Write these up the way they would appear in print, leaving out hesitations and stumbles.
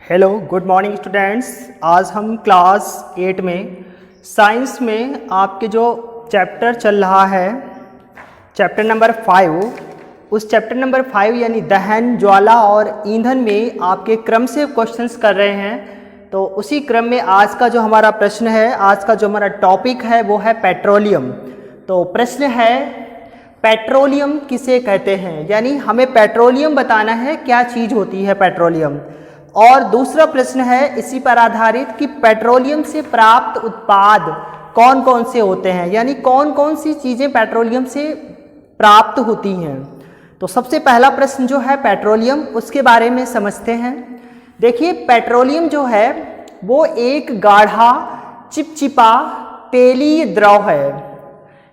Hello good morning students. आज हम class 8 में साइंस में आपके जो चैप्टर चल रहा है चैप्टर नंबर 5, उस चैप्टर नंबर 5 यानी दहन, ज्वाला और ईंधन में आपके क्रम से क्वेश्चंस कर रहे हैं। तो उसी क्रम में आज का जो हमारा प्रश्न है, आज का जो हमारा टॉपिक है वो है पेट्रोलियम। तो प्रश्न है पेट्रोलियम किसे कहते हैं, यानी हमें पेट्रोलियम बताना है क्या चीज़ होती है पेट्रोलियम। और दूसरा प्रश्न है इसी पर आधारित कि पेट्रोलियम से प्राप्त उत्पाद कौन कौन से होते हैं, यानी कौन कौन सी चीज़ें पेट्रोलियम से प्राप्त होती हैं। तो सबसे पहला प्रश्न जो है पेट्रोलियम, उसके बारे में समझते हैं। देखिए पेट्रोलियम जो है वो एक गाढ़ा चिपचिपा तेलीय द्रव है,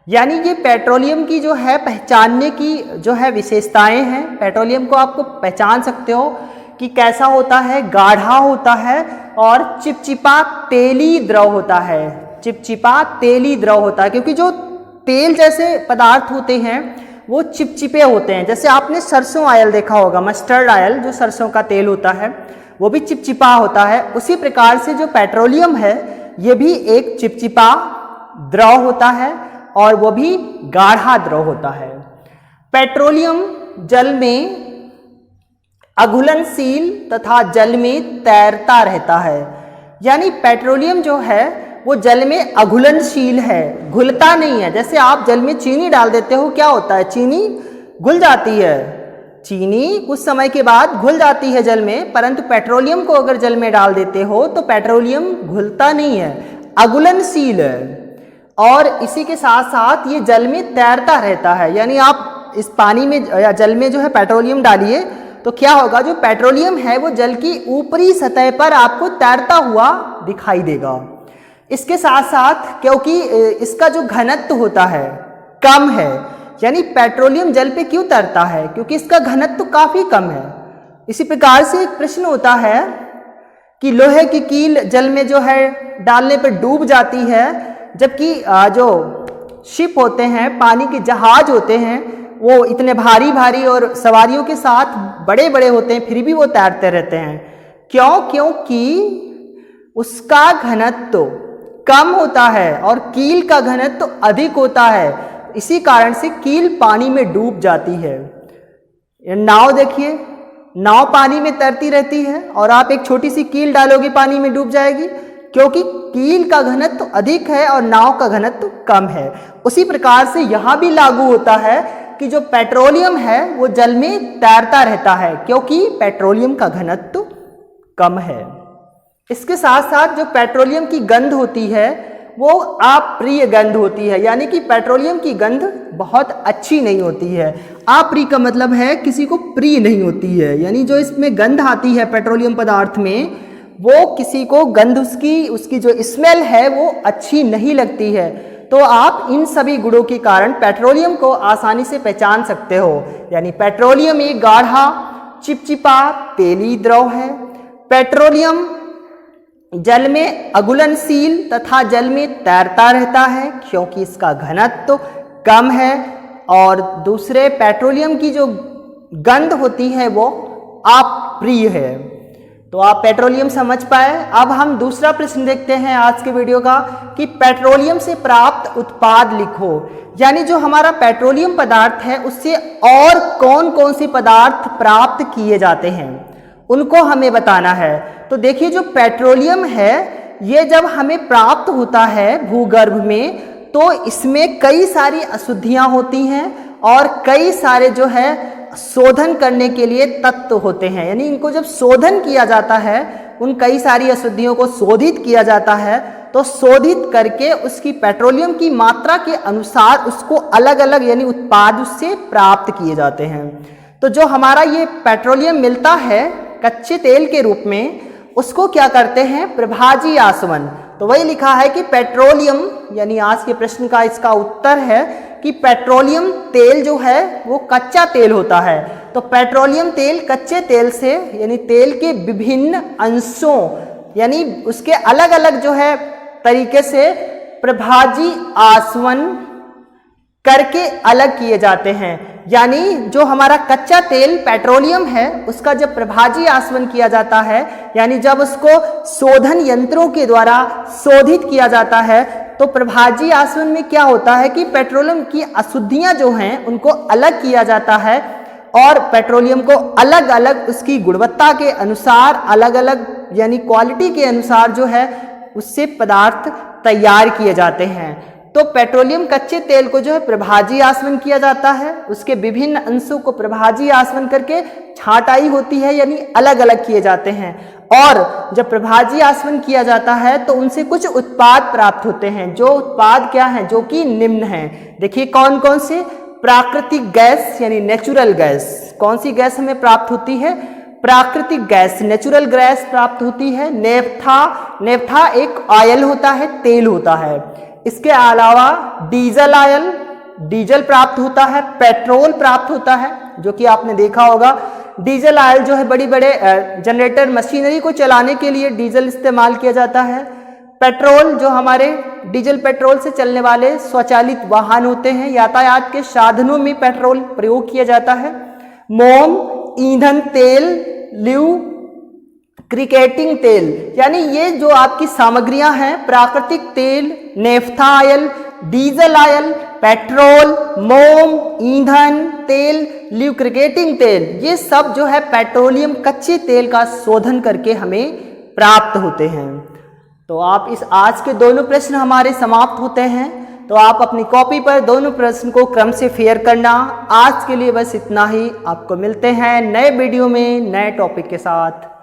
यानी ये पेट्रोलियम की जो है पहचानने की जो है विशेषताएं हैं। पेट्रोलियम को आपको पहचान सकते हो कि कैसा होता है, गाढ़ा होता है और चिपचिपा तेली द्रव होता है। चिपचिपा तेली द्रव होता है क्योंकि जो तेल जैसे पदार्थ होते हैं वो चिपचिपे होते हैं। जैसे आपने सरसों ऑयल देखा होगा, मस्टर्ड ऑयल जो सरसों का तेल होता है वो भी चिपचिपा होता है। उसी प्रकार से जो पेट्रोलियम है ये भी एक चिपचिपा द्रव होता है और वो भी गाढ़ा द्रव होता है। पेट्रोलियम जल में अघुलनशील तथा जल में तैरता रहता है, यानी पेट्रोलियम जो है वो जल में अघुलनशील है, घुलता नहीं है। जैसे आप जल में चीनी डाल देते हो, क्या होता है, चीनी घुल जाती है, चीनी कुछ समय के बाद घुल जाती है जल में, परंतु पेट्रोलियम को अगर जल में डाल देते हो तो पेट्रोलियम घुलता नहीं है, अघुलनशील है। और इसी के साथ साथ ये जल में तैरता रहता है, यानी आप इस पानी में या जल में जो है पेट्रोलियम डालिए तो क्या होगा, जो पेट्रोलियम है वो जल की ऊपरी सतह पर आपको तैरता हुआ दिखाई देगा। इसके साथ साथ क्योंकि इसका जो घनत्व होता है कम है, यानी पेट्रोलियम जल पे क्यों तैरता है, क्योंकि इसका घनत्व काफ़ी कम है। इसी प्रकार से एक प्रश्न होता है कि लोहे की कील जल में जो है डालने पर डूब जाती है, जबकि जो शिप होते हैं, पानी के जहाज होते हैं, वो इतने भारी भारी और सवारियों के साथ बड़े बड़े होते हैं, फिर भी वो तैरते रहते हैं। क्यों? क्योंकि उसका घनत्व कम होता है और कील का घनत्व अधिक होता है। इसी कारण से कील पानी में डूब जाती है। नाव देखिए, नाव पानी में तैरती रहती है और आप एक छोटी सी कील डालोगे पानी में डूब जाएगी, क्योंकि कील का घनत्व अधिक है और नाव का घनत्व कम है। उसी प्रकार से यहाँ भी लागू होता है कि जो पेट्रोलियम है वो जल में तैरता रहता है क्योंकि पेट्रोलियम का घनत्व कम है। इसके साथ साथ जो पेट्रोलियम की गंध होती है वो अप्रिय गंध होती है, यानी कि पेट्रोलियम की गंध बहुत अच्छी नहीं होती है। अप्रिय का मतलब है किसी को प्रिय नहीं होती है, यानी जो इसमें गंध आती है पेट्रोलियम पदार्थ में वो किसी को गंध उसकी जो स्मेल है वो अच्छी नहीं लगती है। तो आप इन सभी गुणों के कारण पेट्रोलियम को आसानी से पहचान सकते हो, यानी पेट्रोलियम एक गाढ़ा चिपचिपा तेली द्रव है। पेट्रोलियम जल में अघुलनशील तथा जल में तैरता रहता है क्योंकि इसका घनत्व कम है। और दूसरे पेट्रोलियम की जो गंध होती है वो अप्रिय है। तो आप पेट्रोलियम समझ पाए। अब हम दूसरा प्रश्न देखते हैं आज के वीडियो का कि पेट्रोलियम से प्राप्त उत्पाद लिखो, यानी जो हमारा पेट्रोलियम पदार्थ है उससे और कौन कौन से पदार्थ प्राप्त किए जाते हैं उनको हमें बताना है। तो देखिए जो पेट्रोलियम है ये जब हमें प्राप्त होता है भूगर्भ में तो इसमें कई सारी अशुद्धियां होती हैं और कई सारे जो है शोधन करने के लिए तत्व होते हैं, यानी इनको जब शोधन किया जाता है, उन कई सारी अशुद्धियों को शोधित किया जाता है, तो शोधित करके उसकी पेट्रोलियम की मात्रा के अनुसार उसको अलग अलग यानी उत्पाद उससे प्राप्त किए जाते हैं। तो जो हमारा ये पेट्रोलियम मिलता है कच्चे तेल के रूप में, उसको क्या करते हैं, प्रभाजी आसवन। तो वही लिखा है कि पेट्रोलियम, यानी आज के प्रश्न का इसका उत्तर है कि पेट्रोलियम तेल जो है वो कच्चा तेल होता है। तो पेट्रोलियम तेल कच्चे तेल से यानी तेल के विभिन्न अंशों यानी उसके अलग अलग जो है तरीके से प्रभाजी आसवन करके अलग किए जाते हैं। यानी जो हमारा कच्चा तेल पेट्रोलियम है उसका जब प्रभाजी आसवन किया जाता है, यानी जब उसको शोधन यंत्रों के द्वारा शोधित किया जाता है, तो प्रभाजी आसवन में क्या होता है कि पेट्रोलियम की अशुद्धियां जो हैं उनको अलग किया जाता है और पेट्रोलियम को अलग अलग उसकी गुणवत्ता के अनुसार, अलग अलग यानी क्वालिटी के अनुसार जो है उससे पदार्थ तैयार किए जाते हैं। तो पेट्रोलियम कच्चे तेल को जो है प्रभाजी आसवन किया जाता है, उसके विभिन्न अंशों को प्रभाजी आसवन करके छांटाई होती है, यानी अलग अलग किए जाते हैं। और जब प्रभाजी आसवन किया जाता है तो उनसे कुछ उत्पाद प्राप्त होते हैं। जो उत्पाद क्या हैं, जो कि निम्न हैं। देखिए कौन कौन से, प्राकृतिक गैस यानी नेचुरल गैस, कौन सी गैस हमें प्राप्त होती है, प्राकृतिक गैस, नेचुरल गैस प्राप्त होती है। नेफ्था, नेफ्था एक ऑयल होता है, तेल होता है। इसके अलावा डीजल ऑयल, डीजल प्राप्त होता है। पेट्रोल प्राप्त होता है, जो कि आपने देखा होगा डीजल ऑयल जो है बड़ी बड़े जनरेटर मशीनरी को चलाने के लिए डीजल इस्तेमाल किया जाता है। पेट्रोल जो हमारे डीजल पेट्रोल से चलने वाले स्वचालित वाहन होते हैं, यातायात के साधनों में पेट्रोल प्रयोग किया जाता है। मोम, ईंधन तेल, क्रिकेटिंग तेल, यानी ये जो आपकी सामग्रियां हैं, प्राकृतिक तेल, naphtha oil, diesel oil, petrol, मोम, ईंधन तेल, ल्यूब्रिकेटिंग तेल, ये सब जो है पेट्रोलियम कच्चे तेल का शोधन करके हमें प्राप्त होते हैं। तो आप इस आज के दोनों प्रश्न हमारे समाप्त होते हैं। तो आप अपनी कॉपी पर दोनों प्रश्न को क्रम से फेयर करना। आज के लिए बस इतना ही। आपको मिलते हैं नए वीडियो में नए टॉपिक के साथ।